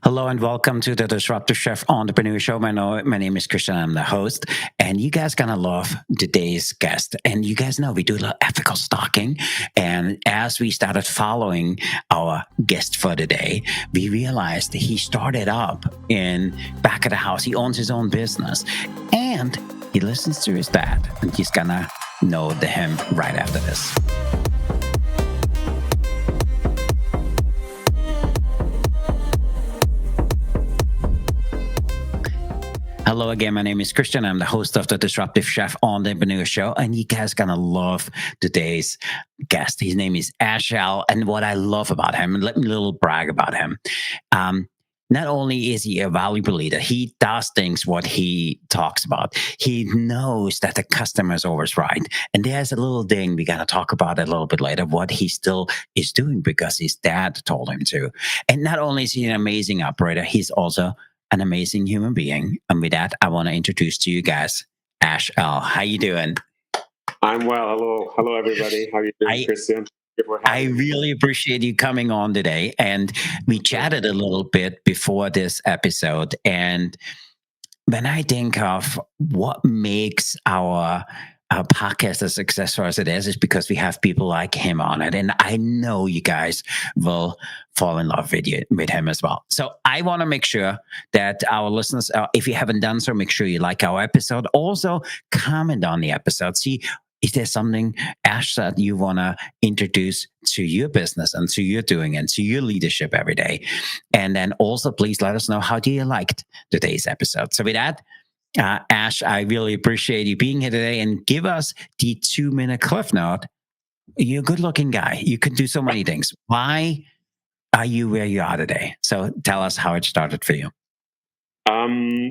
Hello and welcome to the Disruptive Chef Entrepreneur Show. My name is Christian. I'm the host, and you guys gonna love today's guest. And you guys know we do a lot of ethical stalking. And as we started following our guest for today, we realized he started up in back of the house. He owns his own business, and he listens to his dad. And he's gonna know him right after this. Hello again. My name is Christian. I'm the host of the Disruptive Chef Entrepreneur Show, and you guys gonna love today's guest. His name is Ashal, and what I love about him, and let me a little brag about him. Um, Not only is he a valuable leader, he does things what he talks about. He knows that the customer is always right, and there's a little thing we gotta talk about a little bit later. What he still is doing because his dad told him to. And not only is he an amazing operator, he's also an amazing human being. And with that, I want to introduce to you guys Ash L. How you doing? I'm well. Hello, everybody. How are you doing, Christian? I really appreciate you coming on today. And we chatted a little bit before this episode. And when I think of what makes our podcast as successful as it is because we have people like him on it. And I know you guys will fall in love with him as well. So I want to make sure that our listeners, if you haven't done so, make sure you like our episode. Also, comment on the episode. See, is there something, Ash, that you want to introduce to your business and to your doing and to your leadership every day? And then also, please let us know how do you liked today's episode. So with that, Ash, I really appreciate you being here today and give us the 2-minute cliff note. You're a good looking guy. You can do so many things. Why are you where you are today? So tell us how it started for you.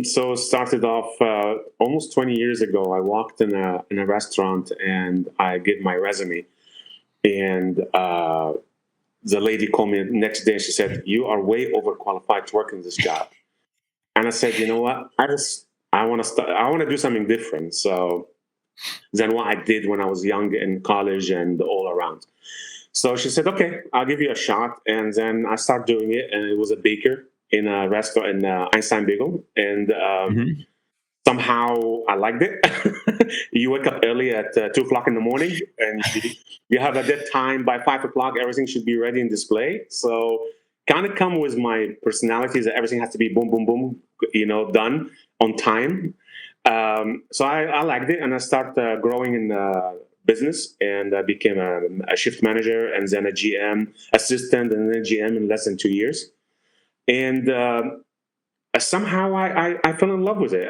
So it started off almost 20 years ago. I walked in a restaurant and I gave my resume, and the lady called me the next day and she said, "You are way overqualified to work in this job." And I said, "You know what? I want to start. I want to do something different." So than what I did when I was young in college and all around. So she said, "Okay, I'll give you a shot." And then I started doing it, and it was a baker in a restaurant in Einstein Bagel, and somehow I liked it. You wake up early at 2 o'clock in the morning, and you have a dead time by 5 o'clock. Everything should be ready and display. So kind of come with my personality that everything has to be boom, boom, boom, done on time. So I liked it, and I started growing in business, and I became a shift manager, and then a GM assistant, and then a GM in less than 2 years. And somehow I fell in love with it.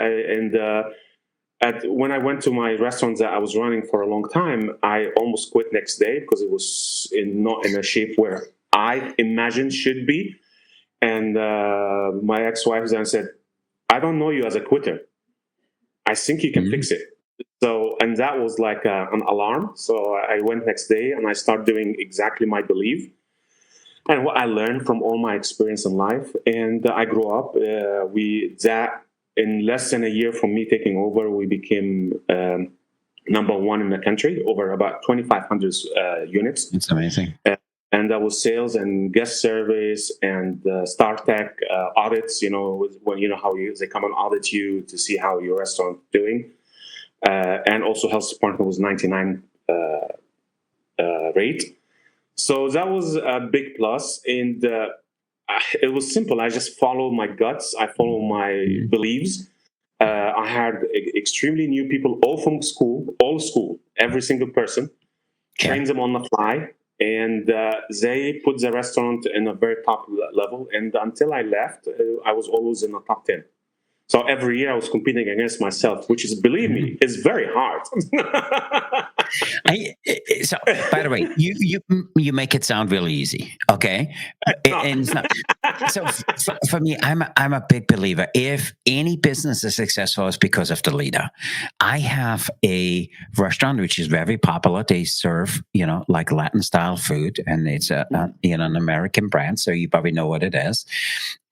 When I went to my restaurant that I was running for a long time, I almost quit next day because it was not in a shape where I imagined should be. And my ex-wife then said, "I don't know you as a quitter. I think you can fix it." So, and that was like an alarm. So I went next day and I started doing exactly my belief and what I learned from all my experience in life. And I grew up. That in less than a year from me taking over, we became number one in the country, over about 2,500 units. It's amazing. And that was sales and guest service and Star Tech audits. When how they come and audit you to see how your restaurant doing. And also health department was 99 rate. So that was a big plus. And it was simple. I just followed my guts. I followed my beliefs. I had extremely new people, all from school, every single person, trained them on the fly. And they put the restaurant in a very top level. And until I left, I was always in the top 10. So every year I was competing against myself, which is, believe me, is very hard. So, by the way, you make it sound really easy, okay? And it's not. So for me, I'm a big believer. If any business is successful, it's because of the leader. I have a restaurant which is very popular. They serve, like Latin style food, and it's an American brand, so you probably know what it is.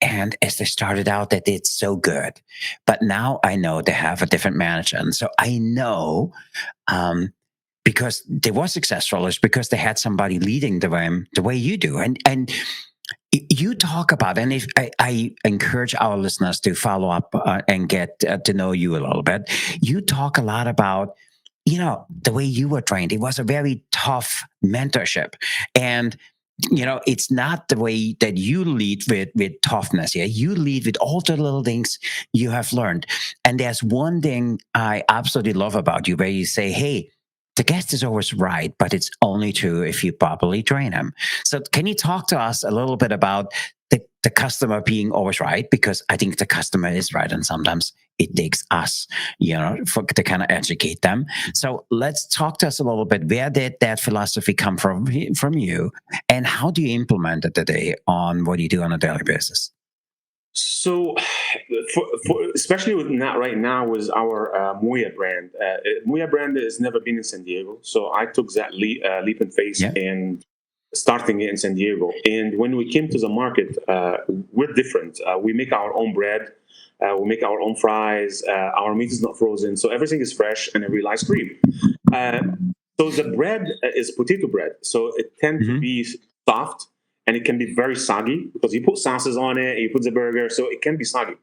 And as they started out, they did so good, but now I know they have a different manager, and so I know. Because they were successful is because they had somebody leading the way you do. And You talk about, and if I encourage our listeners to follow up and get to know you a little bit. You talk a lot about, the way you were trained. It was a very tough mentorship, and it's not the way that you lead with toughness. Yeah, you lead with all the little things you have learned. And there's one thing I absolutely love about you, where you say, "Hey, the guest is always right, but it's only true if you properly train him." So, can you talk to us a little bit about the customer being always right? Because I think the customer is right, and sometimes it takes us, to kind of educate them. So, let's talk to us a little bit. Where did that philosophy come from you, and how do you implement it today on what you do on a daily basis? So, especially with not right now, was our Muya brand. Muya brand has never been in San Diego, so I took that leap and face Yeah. and starting it in San Diego. And when we came to the market, we're different. We make our own bread, we make our own fries. Our meat is not frozen, so everything is fresh, and we ice cream. Uh, so the bread is potato bread, so it tends to Hmm. be soft, and it can be very soggy because you put sauces on it, and you put the burger, so it can be soggy.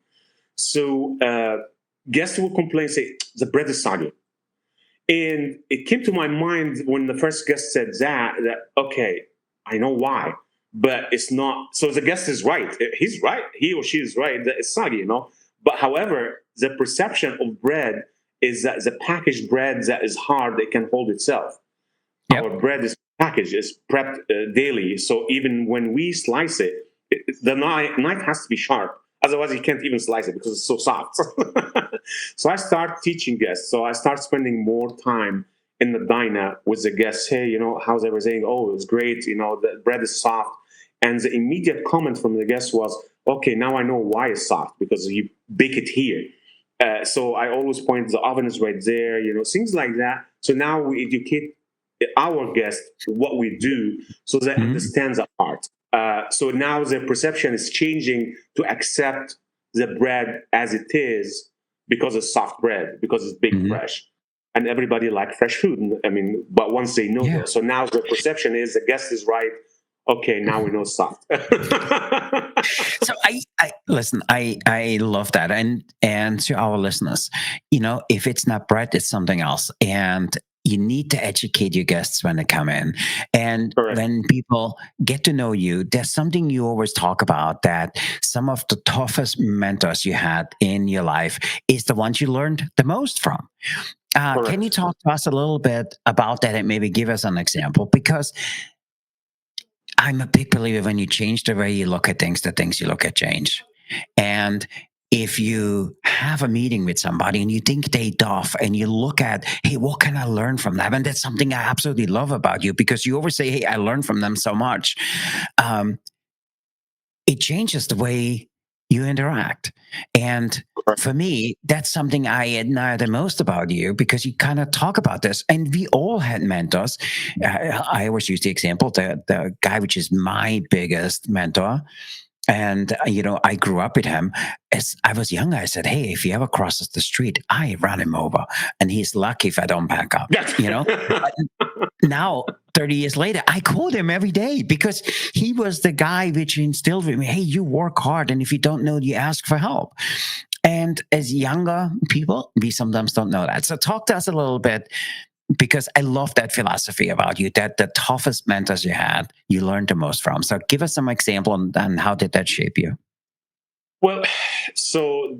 So guests will complain, say the bread is soggy, and it came to my mind when the first guest said that okay, I know why, but it's not. So the guest is right. He's right. He or she is right that it's soggy. But however, the perception of bread is that the packaged bread that is hard, it can hold itself. Our Yep. bread is packaged, is prepped daily. So even when we slice it, the knife has to be sharp. Otherwise, you can't even slice it because it's so soft. So I start teaching guests. So I start spending more time in the diner with the guests. Hey, how's everything? Oh, it's great. The bread is soft. And the immediate comment from the guest was, okay, now I know why it's soft because you bake it here. So I always point the oven is right there, things like that. So now we educate our guests what we do so they Hmm. understand the art. So now their perception is changing to accept the bread as it is because it's soft bread, because it's baked Hmm. fresh. And everybody like fresh food. I mean, but once they know Yeah. that, so now the perception is the guest is right. Okay, now we know soft. So I listen. I love that, and to our listeners, if it's not bread, it's something else, and you need to educate your guests when they come in, and Correct. when people get to know you. There's something you always talk about, that some of the toughest mentors you had in your life is the ones you learned the most from. Can you Correct. talk to us a little bit about that and maybe give us an example? Because I'm a big believer, when you change the way you look at things, the things you look at change. And if you have a meeting with somebody and you think they doff, and you look at, hey, what can I learn from them? And that's something I absolutely love about you, because you always say, hey, I learned from them so much. Um, it changes the way you interact. And Correct. for me, that's something I admire the most about you, because you kind of talk about this. And we all had mentors. I always use the example, the guy which is my biggest mentor. And, I grew up with him. As I was younger, I said, hey, if he ever crosses the street, I run him over. And he's lucky if I don't back up, Yes. But now, 30 years later, I call him every day, because he was the guy which instilled with me, hey, you work hard, and if you don't know, you ask for help. And as younger people, we sometimes don't know that. So talk to us a little bit, because I love that philosophy about you, that the toughest mentors you had, you learned the most from. So give us some example, and how did that shape you? Well, so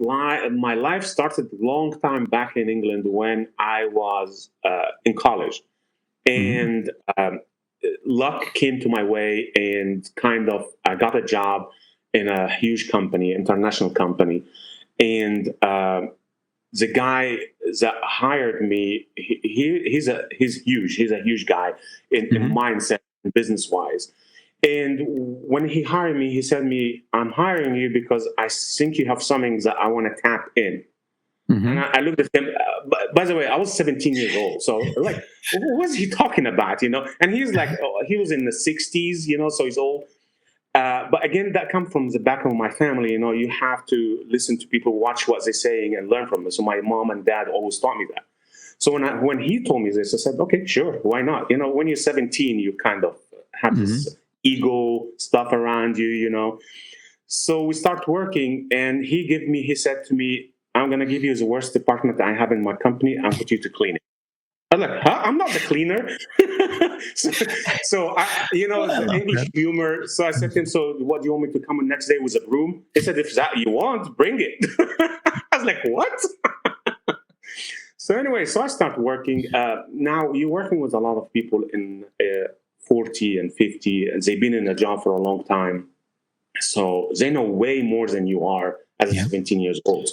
my life started a long time back in England when I was in college, Hmm. and luck came to my way, and kind of I got a job in a huge company, international company, and the guy that hired me, he's a huge guy in Hmm. mindset, business wise. And when he hired me, he said to me, I'm hiring you because I think you have something that I want to tap in. And Hmm. I looked at him. By the way, I was 17 years old. So, like, what's he talking about? And he's like, oh, he was in the 60s, so he's old. But again, that comes from the back of my family. You have to listen to people, watch what they're saying, and learn from it. So my mom and dad always taught me that. So when he told me this, I said, okay, sure, why not? When you're 17, you kind of have Hmm. this ego stuff around you, you know. So we start working, and he said to me, I'm going to give you the worst department I have in my company and put you to clean it. I'm like, huh? I'm not the cleaner. so, the Well, English humor. So I said to him, so what do you want me to come in next day with a broom? He said, if that you want, bring it. I was like, what? So anyway, so I started working. Now you're working with a lot of people in 40 and 50, and they've been in a job for a long time. So they know way more than you are as a yeah. 17 years old.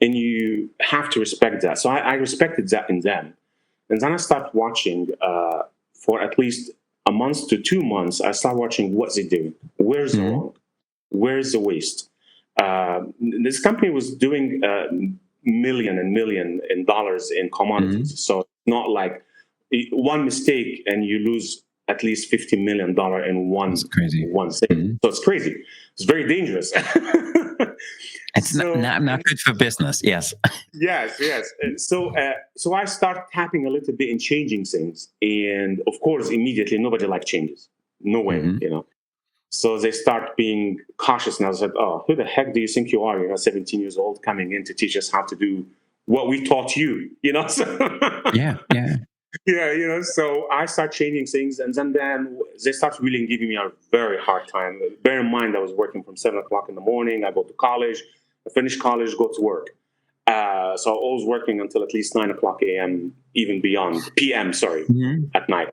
And you have to respect that. So I respected that in them. And then I started watching for at least a month to 2 months. I started watching what they do. Where's the Mhm. wrong? Where's the waste? This company was doing million and million in dollars in Mhm. commodities. So it's not like one mistake and you lose at least $50 million in That's crazy. one thing. Mhm. So it's crazy. It's very dangerous. It's not, so not good for business. Yes. Yes, yes. So I start tapping a little bit and changing things, and of course, immediately nobody likes changes. No way, Mhm. you know. So they start being cautious, and I said, "Oh, who the heck do you think you are? You're 17 years old, coming in to teach us how to do what we taught you, you know?" So, Yeah. Yeah. yeah, you know. So I start changing things, and then they start really giving me a very hard time. Bear in mind, I was working from 7 o'clock in the morning. I go to college, I finish college, go to work. So I was working until at least 9 o'clock a.m., even beyond p.m. Sorry, Mhm. at night.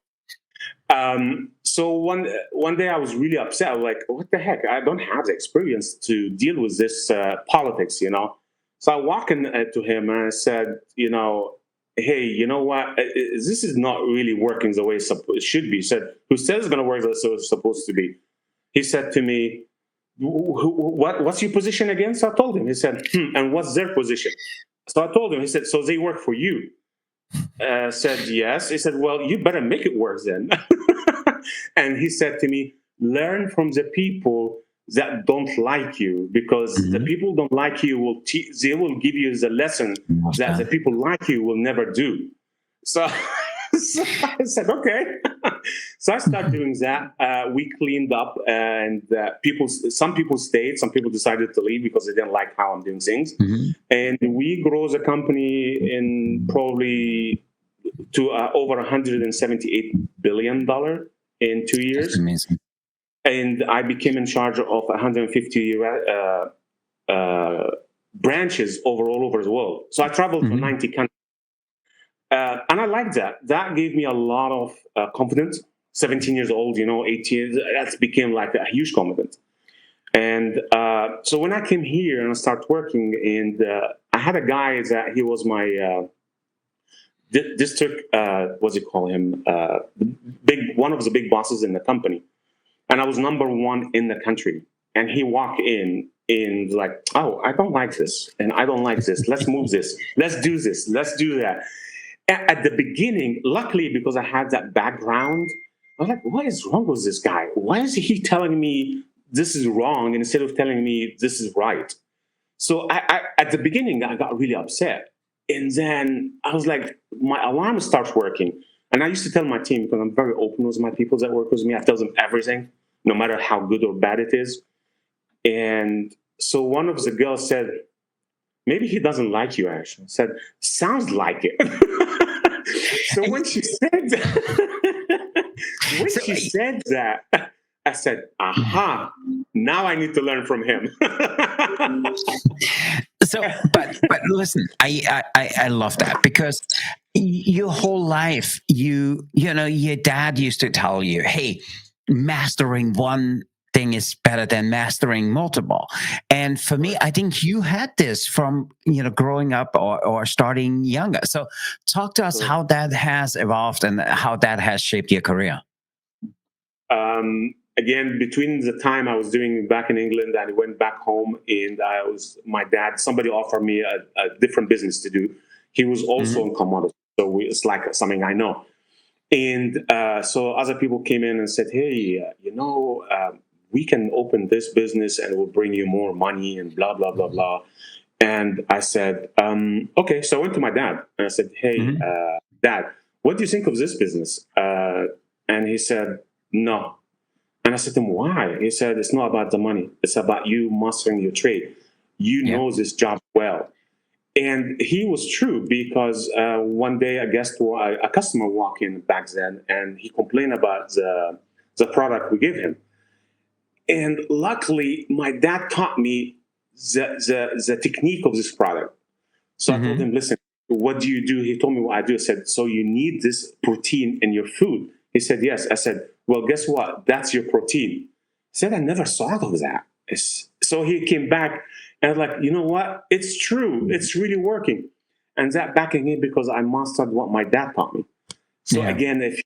So one day I was really upset. I was like, "What the heck? I don't have the experience to deal with this politics, you know." So I walked in to him and I said, "You know, hey, you know what? This is not really working the way it should be." He said, "Who says it's going to work as it's supposed to be?" He said to me, what's your position again?" So I told him. He said, "And what's their position?" So I told him. He said, "So they work for you?" Said, "Yes." He said, "Well, you better make it work then." And he said to me, "Learn from the people that don't like you, because the Mhm. people don't like you they will give you the lesson Love that the that. people like you will never do." So, so I said, "Okay." So I started Mhm. doing that. We cleaned up, and some people stayed, some people decided to leave because they didn't like how I'm doing things. Mhm. And we grow the company in probably to over $178 billion in two That's years. amazing. And I became in charge of 150 branches all over the world. So I traveled to Mhm. 90 countries. And I like that. That gave me a lot of confidence. 17 years old, you know, 18, that became like a huge confidence. And so when I came here and I started working, and I had a guy that he was my district, what's it call him? One of the big bosses in the company. And I was number one in the country. And he walked in like, "Oh, I don't like this. And I don't like this. Let's move this. Let's do this. Let's do that." At the beginning, luckily, because I had that background, I was like, "What is wrong with this guy? Why is he telling me this is wrong instead of telling me this is right?" So at the beginning, I got really upset. And then I was like, my alarm starts working. And I used to tell my team, because I'm very open with my people that work with me, I tell them everything, no matter how good or bad it is. And so one of the girls said, "Maybe he doesn't like you, Ash." I said, "Sounds like it." So And when she said that, when so, she said that, I said, "Aha, now I need to learn from him." but listen, I love that because your whole life, you know, your dad used to tell you, hey, mastering one thing is better than mastering multiple. And for me, I think you had this from, you know, growing up or starting younger. So talk to us how that has evolved and how that has shaped your career. Again, between the time I was doing back in England and I went back home, and my dad, somebody offered me a different business to do. He was also Hmm. in commodities, so it's like something I know. And so other people came in and said, "Hey, we can open this business and it will bring you more money and blah blah blah blah." And I said, "Okay." So I went to my dad and I said, "Hey, Hmm. Dad, what do you think of this business?" And he said, "No." And I said to him, why? He said, it's not about the money. It's about you mastering your trade. You Yeah. know this job well. And he was true because one day a customer walked in back then and he complained about the product we gave him. And luckily, my dad taught me the technique of this product. So I told Hmm. him, listen, what do you do? He told me what I do. I said, so you need this protein in your food. He said, yes. I said, well, guess what? That's your protein. He said, I never thought of that. So he came back and like, you know what? It's true. It's really working. And that backing in because I mastered what my dad taught me. So Yeah. again, if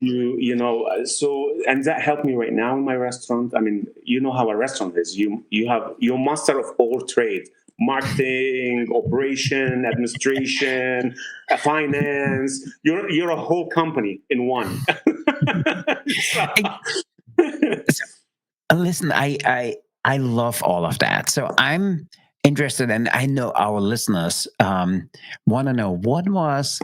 and that helped me right now in my restaurant. I mean, you know how a restaurant is. You have your master of all trades: marketing, operation, administration, finance. You're a whole company in one. So- So, listen, I love all of that. So I'm interested, and I know our listeners want to know what was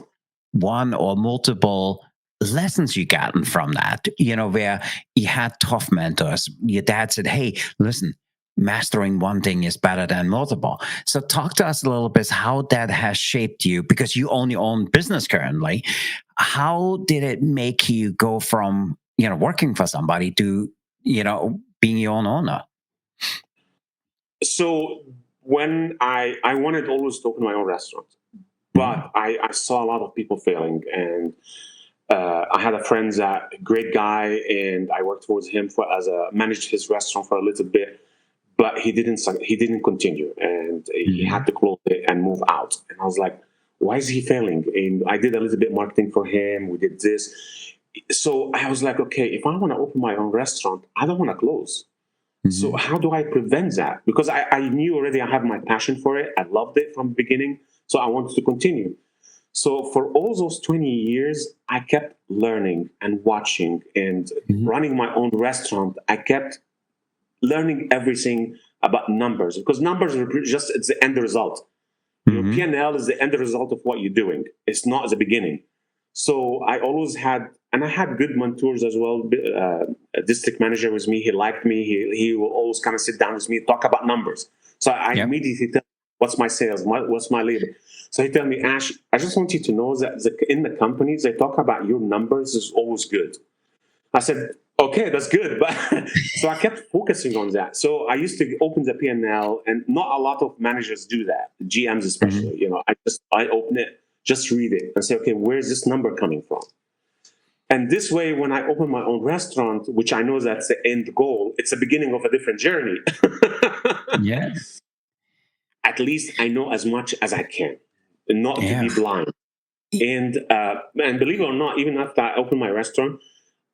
one or multiple lessons you gotten from that. Where you had tough mentors. Your dad said, "Hey, listen." Mastering one thing is better than multiple. So, talk to us a little bit how that has shaped you because you only own business currently. How did it make you go from working for somebody to being your own owner? so when I wanted always to open my own restaurant, Mhm. but I saw a lot of people failing, and I had a friend that great guy, and I worked towards him for as a managed his restaurant for a little bit, but he didn't continue, and he had Mhm. to close it and move out. And I was like, why is he failing? And I did a little bit marketing for him. We did this, so I was like, okay, if I want to open my own restaurant, I don't want to close. So Mhm. how do I prevent that? Because I knew already I have my passion for it. I loved it from the beginning, so I wanted to continue. So for all those 20 years, I kept learning and watching and Mhm. running my own restaurant. I kept learning everything about numbers because numbers are just it's the end result. Your Mhm. P&L is the end result of what you're doing. It's not the beginning. So I always had, and I had good mentors as well. A district manager was me. He liked me. He will always kind of sit down with me, talk about numbers. So I Yep. immediately tell, what's my sales? What's my labor? So he tell me, Ash, I just want you to know that in the companies they talk about your numbers is always good. I said, okay, that's good. But so I kept focusing on that. So I used to open the P&L, and not a lot of managers do that, GMs Mhm. especially. I open it, just read it, and say, okay, where's this number coming from? And this way, when I open my own restaurant, which I know that's the end goal, it's the beginning of a different journey. Yeah. At least I know as much as I can, not to Yeah. be blind. Y- And believe it or not, even after I open my restaurant,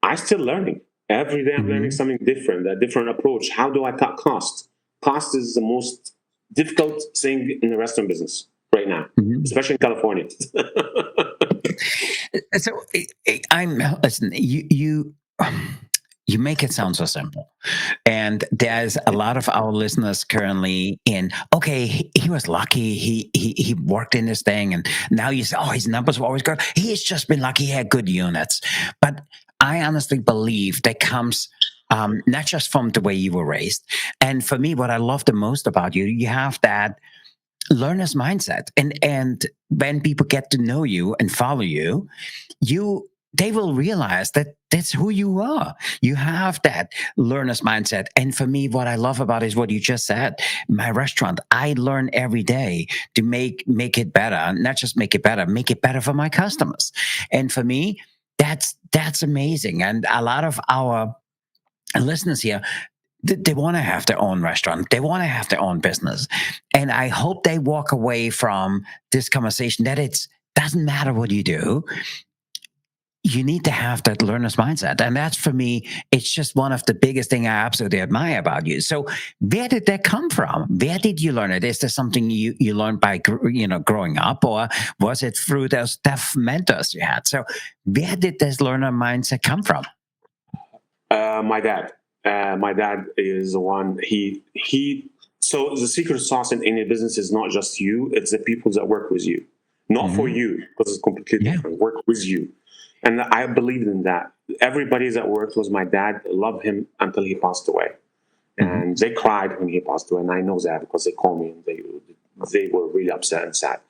I still learning. Every day I'm learning Mhm. something different, a different approach. How do I cut costs? Cost is the most difficult thing in the restaurant business right now, Mhm. especially in California. So I'm listen. You make it sound so simple, and there's a lot of our listeners currently in. Okay, he was lucky. He worked in this thing, and now you say, oh, his numbers were always good. He's just been lucky. He had good units, but I honestly believe that comes. Not just from the way you were raised. And for me, what I love the most about you, you have that learner's mindset. And when people get to know you and follow you, they will realize that that's who you are. You have that learner's mindset. And for me, what I love about it is what you just said. My restaurant, I learn every day to make it better. Not just make it better for my customers. And for me, that's amazing. And a lot of our listeners here, they want to have their own restaurant. They want to have their own business. And I hope they walk away from this conversation that it doesn't matter what you do. You need to have that learner's mindset. And that's for me, it's just one of the biggest thing I absolutely admire about you. So where did that come from? Where did you learn it? Is there something you learned by, growing up, or was it through those tough mentors you had? So where did this learner mindset come from? My dad. My dad is the one. He. So the secret sauce in any business is not just you; it's the people that work with you, not for Hmm. you, because it's completely Yeah. different. Work with you. And I believed in that. Everybody that worked was my dad. Loved him until he passed away, Hmm. and they cried when he passed away. And I know that because they called me and they were really upset and sad.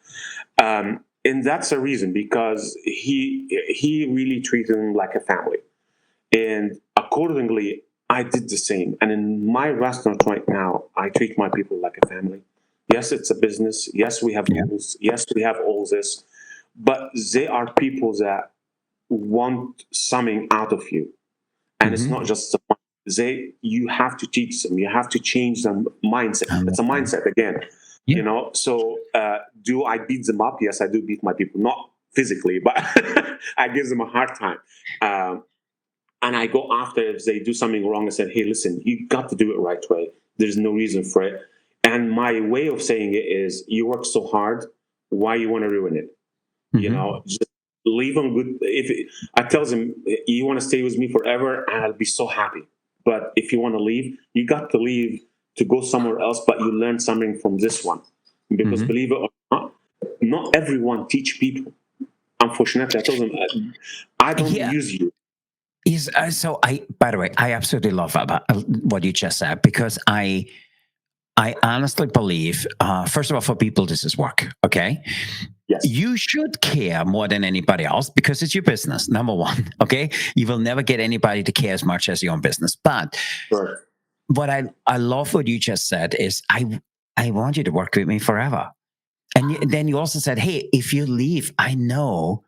And that's the reason, because he really treated him like a family, and accordingly, I did the same. And in my restaurant right now, I treat my people like a family. Yes, it's a business. Yes, we have Yeah. rules. Yes, we have all this, but they are people that want something out of you, and it's not Hmm. just the money. You have to teach them. You have to change their mindset. I It's a understand. mindset again. Yeah. So do I beat them up? Yes, I do beat my people, not physically, but I give them a hard time. Um, and I go after if they do something wrong. I said, hey, listen, you got to do it right way. There's no reason for it. And my way of saying it is, you work so hard, why you want to ruin it? Hmm. Just leave them good. I tell them, you want to stay with me forever, and I'll be so happy. But if you want to leave, you got to leave to go somewhere else, but you learn something from this one. Because Hmm. believe it or not everyone teach people. Unfortunately, I told them, I don't Yeah. use you. Is so I by the way, I absolutely love about what you just said, because I honestly believe, first of all, for people, this is work. Okay. Yes. You should care more than anybody else because it's your business, number one. Okay. You will never get anybody to care as much as your own business. But Sure. what I love what you just said is I want you to work with me forever. And then you also said, hey, if you leave, I know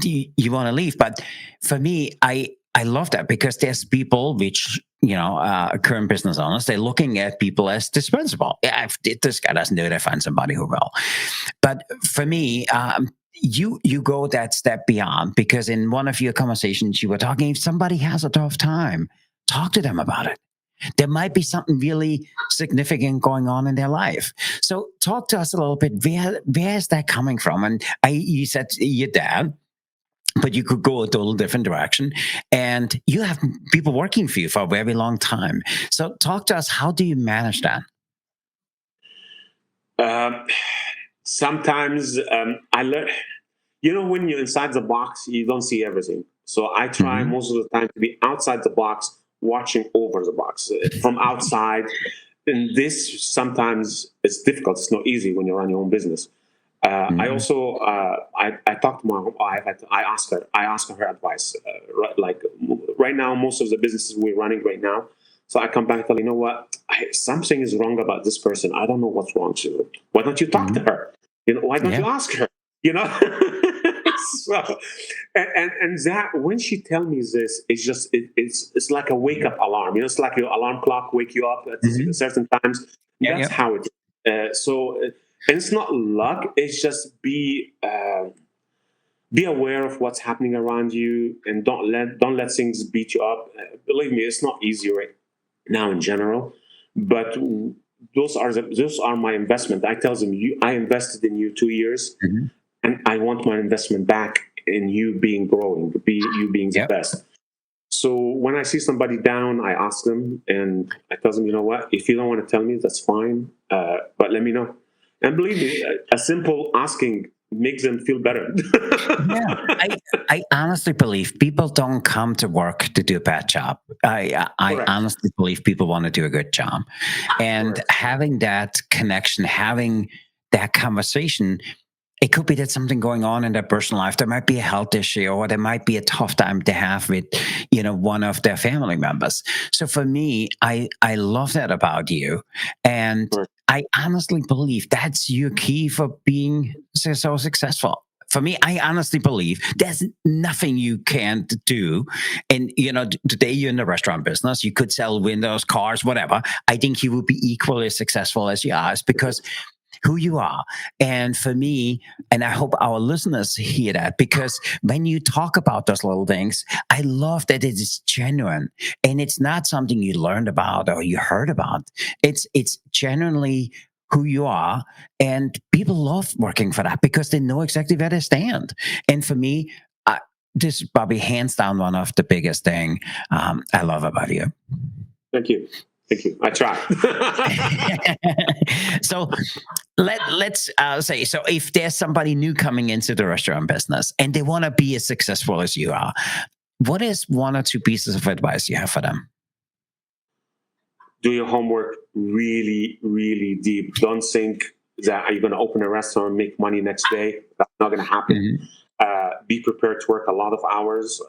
you want to leave. But for me, I love that, because there's people which, current business owners, they're looking at people as dispensable. Yeah, if this guy doesn't do it, I find somebody who will. But for me, you go that step beyond, because in one of your conversations you were talking, if somebody has a tough time, talk to them about it. There might be something really significant going on in their life. So talk to us a little bit. Where is that coming from? And you said your dad, but you could go a total different direction, and you have people working for you for a very long time. So talk to us. How do you manage that? Um, Sometimes I learn. When you're inside the box, you don't see everything. So I try Hmm. most of the time to be outside the box, watching over the box from outside. And this sometimes it's difficult. It's not easy when you run your own business. I Hmm. also I talked to my wife. I ask her advice. Like right now, most of the businesses we're running right now. So I come back and tell you know what, something is wrong about this person. I don't know what's wrong. So why don't you talk to Hmm. her? Why don't Yeah. you ask her? You know. So, and that when she tell me this, it's just it's like a wake up alarm. It's like your alarm clock wake you up at Hmm. certain times. Yeah. That's Yeah. how it. And it's not luck. It's just be aware of what's happening around you, and don't let things beat you up. Believe me, it's not easy right now in general, but those are my investment. I tell them, I invested in you 2 years, Hmm. and I want my investment back in you being growing, you being the Yeah. best. So when I see somebody down, I ask them and I tell them, you know what? If you don't want to tell me, that's fine. But let me know. And believe me, a simple asking makes them feel better. Yeah, I honestly believe people don't come to work to do a bad job. I Correct. honestly believe people want to do a good job, and Correct. having that connection, having that conversation, it could be that something going on in their personal life. There might be a health issue, or there might be a tough time to have with, one of their family members. So for me, I love that about you, and Correct. I honestly believe that's your key for being so successful. For me, I honestly believe there's nothing you can't do. And today you're in the restaurant business. You could sell windows, cars, whatever. I think you would be equally as successful as you are, because who you are. And for me, and I hope our listeners hear that, because when you talk about those little things, I love that it is genuine, and it's not something you learned about or you heard about. It's genuinely who you are, and people love working for that because they know exactly where they stand. And for me, this is probably hands down one of the biggest thing I love about you. Thank you. Thank you. I try. So let's say, so if there's somebody new coming into the restaurant business and they want to be as successful as you are, what is one or two pieces of advice you have for them? Do your homework really, really deep. Don't think that you're going to open a restaurant and make money next day. That's not going to happen. Mhm. Be prepared to work a lot of hours.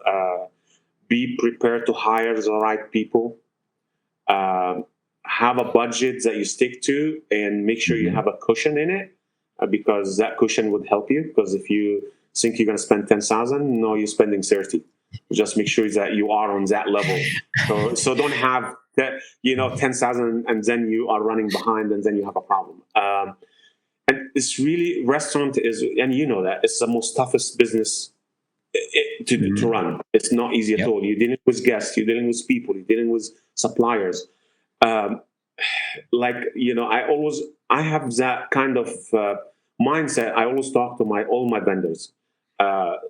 Be prepared to hire the right people. Um, have a budget that you stick to, and make sure you Mhm. have a cushion in it, because that cushion would help you. Because if you think you're going to spend 10,000, no, you're spending 30. Just make sure that you are on that level. So don't have that, 10,000, and then you are running behind, and then you have a problem. And it's really, restaurant is, and you know that it's the most toughest business to Mhm. run. It's not easy at Yep. all. You're dealing with guests, you're dealing with people, you're dealing with suppliers. Um, I have that kind of mindset. I always talk to my all my vendors.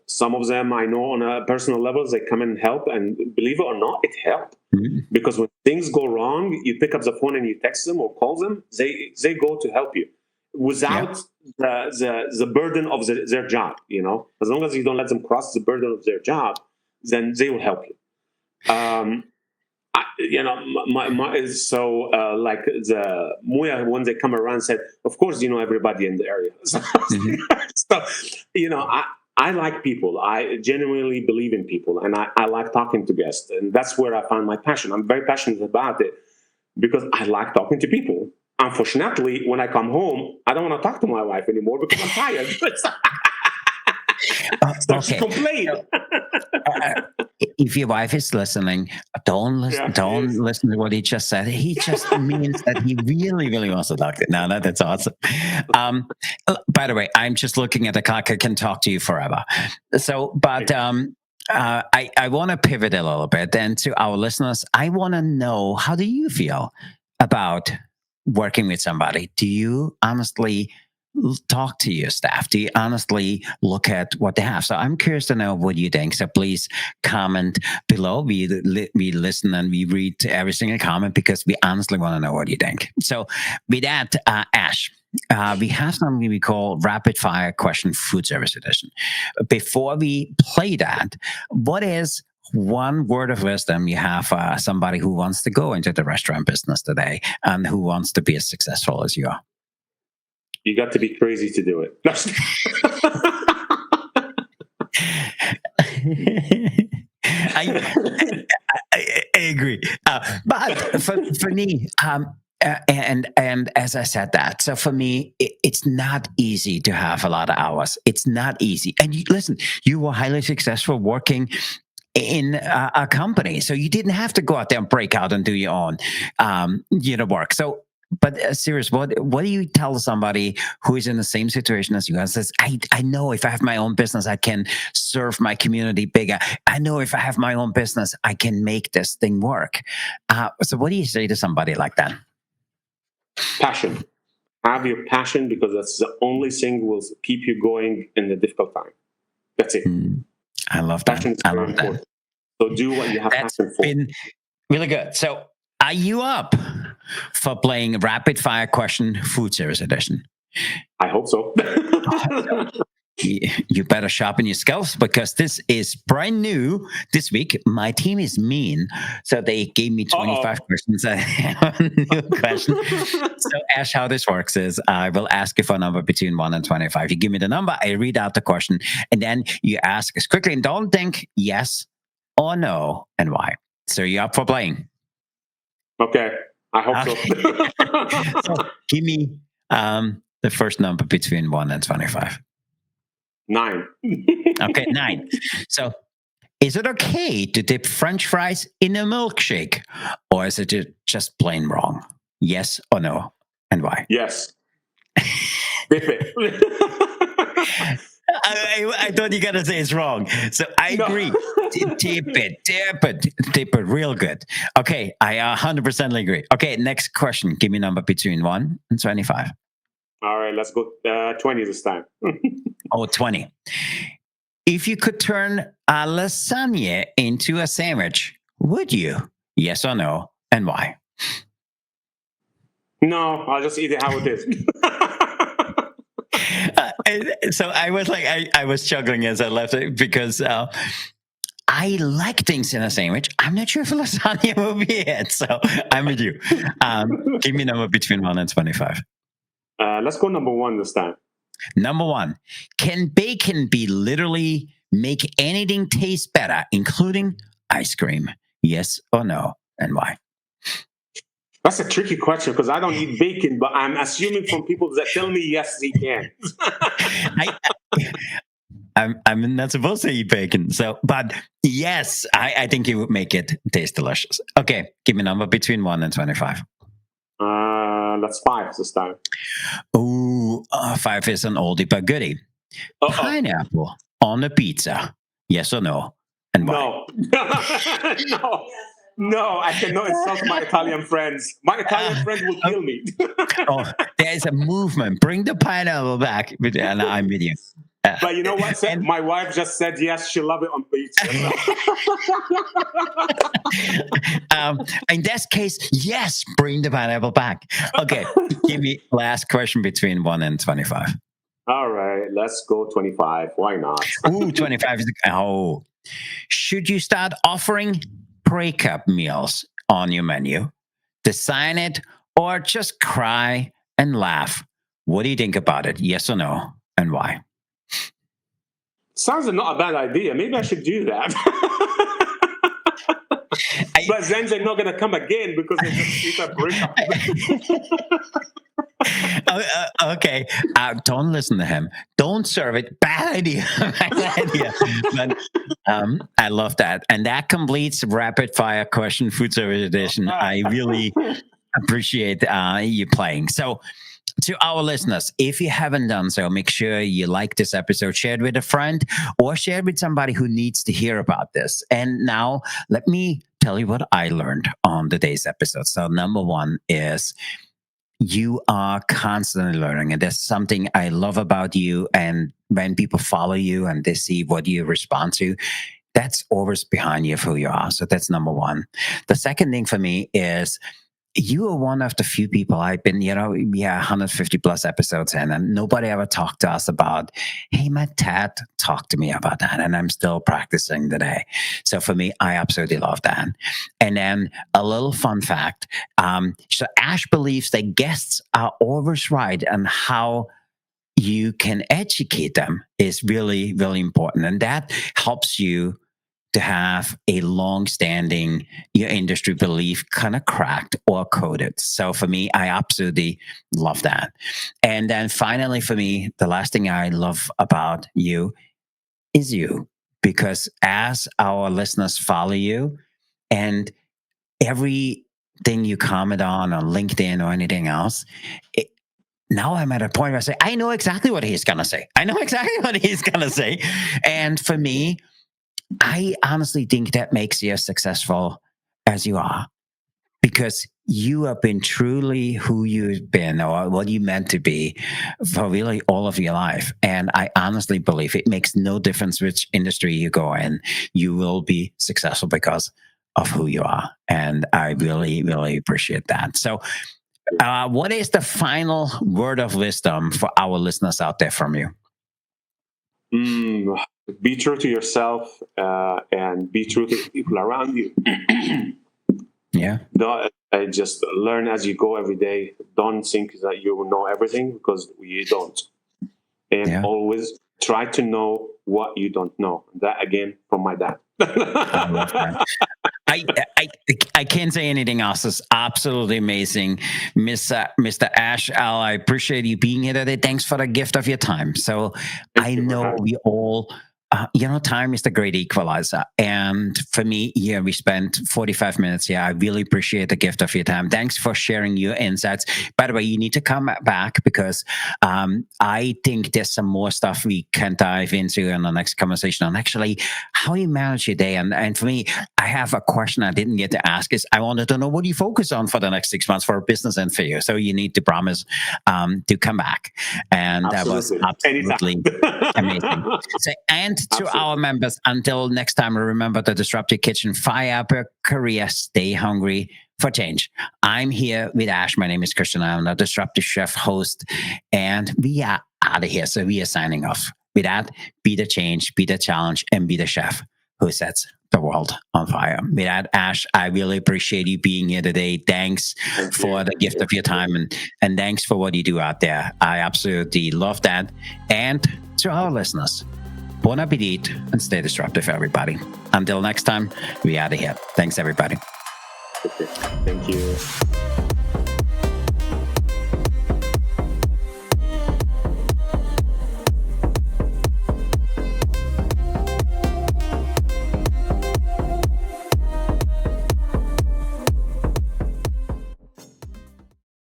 Some of them I know on a personal level, they come and help, and believe it or not, it helped. Mhm. Because when things go wrong, you pick up the phone and you text them or call them. They go to help you Yep. without the burden of their job. As long as you don't let them cross the burden of their job, then they will help you. So like the Muya, when they come around, said, of course you know everybody in the area. Mhm. So, I like people. I genuinely believe in people, and I like talking to guests, and that's where I find my passion. I'm very passionate about it because I like talking to people. Unfortunately, when I come home, I don't want to talk to my wife anymore because I'm tired. So she Okay. complained. So, uh, if your wife is listening, don't listen. Yeah, she Don't is. listen to what he just said. He just means that he really, really wants to talk to. No, no, that's awesome. Um, by the way, I'm just looking at the clock. I can talk to you forever. So, but I want to pivot a little bit, and to our listeners, I want to know, how do you feel about working with somebody? Do you honestly talk to your staff? Do you honestly look at what they have? So I'm curious to know what you think. So please comment below. We listen and we read every single comment because we honestly want to know what you think. So with that, Ash, we have something we call rapid fire question food service edition. Before we play that, what is one word of wisdom you have for somebody who wants to go into the restaurant business today and who wants to be as successful as you are? You got to be crazy to do it. I, I agree. But for me, and as I said that, so for me, it's not easy to have a lot of hours. It's not easy. And listen, you were highly successful working in a company, so you didn't have to go out there and break out and do your own, work. So. But serious, what do you tell somebody who is in the same situation as you and says, I know if I have my own business, I can serve my community bigger. I know if I have my own business, I can make this thing work. So what do you say to somebody like that? Passion. Have your passion, because that's the only thing will keep you going in the difficult time. That's it. Mm, I love that. Passion is I very love that. important. So do what you have That's passion for. been really good. So are you up for playing rapid fire question food service edition? I hope so. Awesome. You better sharpen your skills because this is brand new this week. My team is mean, so they gave me 25 Uh-oh. questions. I have a new question. So, Ash, how this works is I will ask you for a number between 1 and 25. You give me the number, I read out the question, and then you ask as quickly and don't think yes or no and why. So, you're up for playing. Okay. I hope so. Okay. So, give me the first number between 1 and 25. 9. Okay, 9. So, is it okay to dip French fries in a milkshake, or is it just plain wrong? Yes or no, and why? Yes. Dip it. I thought you were gonna say it's wrong, so I No. agree. Dip it, real good. Okay, I 100% agree. Okay, next question. Give me a number between 1 and 25. All right, let's go 20 this time. Oh, 20. If you could turn a lasagna into a sandwich, would you? Yes or no, and why? No, I'll just eat it how it is. So I was like, I was chuckling as I left it because I like things in a sandwich. I'm not sure if lasagna will be it. So I'm with you. Give me a number between 1 and 25. Let's go number one this time. Number one, can bacon be literally make anything taste better, including ice cream? Yes or no, and why? That's a tricky question because I don't eat bacon, but I'm assuming from people that tell me yes, he can. I, I'm not supposed to eat bacon, so but yes, I think it would make it taste delicious. Okay, give me a number between 1 and 25. That's five this time. Oh, five is an oldie but goodie. Uh-oh. Pineapple on a pizza. Yes or no? And why? No. No. No, I cannot insult my Italian friends. My Italian friends will kill me. Oh, there's a movement. Bring the pineapple back, and I'm with you. But you know what? And My wife just said yes, she love it on pizza. in this case, yes, bring the pineapple back. Okay, give me last question between 1 and 25. All right, let's go 25. Why not? Ooh, 25 is oh. Should you start offering breakup meals on your menu? Design it or just cry and laugh? What do you think about it? Yes or no? And why? Sounds not a bad idea. Maybe I should do that. But then they're not going to come again because they just eat a breakup. Okay, don't listen to him. Don't serve it. Bad idea. Bad idea. But I love that, and that completes rapid fire question food service edition. I really appreciate you playing. So, to our listeners, if you haven't done so, make sure you like this episode, share it with a friend, or share it with somebody who needs to hear about this. And now, let me tell you what I learned on today's episode. So, number one is you are constantly learning, and that's something I love about you. And when people follow you and they see what you respond to, that's always behind you of who you are. So that's number one. The second thing for me is you are one of the few people I've been, 150 plus episodes in, and nobody ever talked to us about, hey, my dad talked to me about that, and I'm still practicing today. So for me, I absolutely love that. And then a little fun fact. So Ash believes that guests are always right, and how you can educate them is really, really important. And that helps you to have a long-standing your industry belief kind of cracked or coded. So for me, I absolutely love that. And then finally, for me, the last thing I love about you is you, because as our listeners follow you and everything you comment on LinkedIn or anything else, it, now I'm at a point where I say, I know exactly what he's going to say. I know exactly what he's going to say. And for me, I honestly think that makes you as successful as you are, because you have been truly who you've been or what you meant to be for really all of your life. And I honestly believe it makes no difference which industry you go in, you will be successful because of who you are. And I really, really appreciate that. So, what is the final word of wisdom for our listeners out there from you? Be true to yourself and be true to the people around you. Yeah. Just learn as you go every day. Don't think that you will know everything, because you don't. And always try to know what you don't know. That again from my dad. I love that. I, I I can't say anything else. It's absolutely amazing, Mr. Ash Al. I appreciate you being here today. Thanks for the gift of your time. So I know we all, time is the great equalizer. And for me, yeah, we spent 45 minutes here. I really appreciate the gift of your time. Thanks for sharing your insights. By the way, you need to come back because I think there's some more stuff we can dive into in the next conversation on actually how you manage your day. And for me, I have a question I didn't get to ask is I wanted to know what you focus on for the next 6 months for business and for you. So you need to promise to come back. And that was absolutely amazing. So, and to our members, until next time, remember to disrupt your kitchen, fire up your career, stay hungry for change. I'm here with Ash. My name is Christian. I'm a disruptive chef host, and we are out. out of here. So we are signing off. With that, be the change, be the challenge, and be the chef who sets the world on fire. With that, Ash, I really appreciate you being here today. Thanks Thank for you. the gift of your time, and thanks for what you do out there. I absolutely love that. And to our listeners, bon appetit and stay disruptive, everybody. Until next time, we out of here. Thanks, everybody. Okay. Thank you.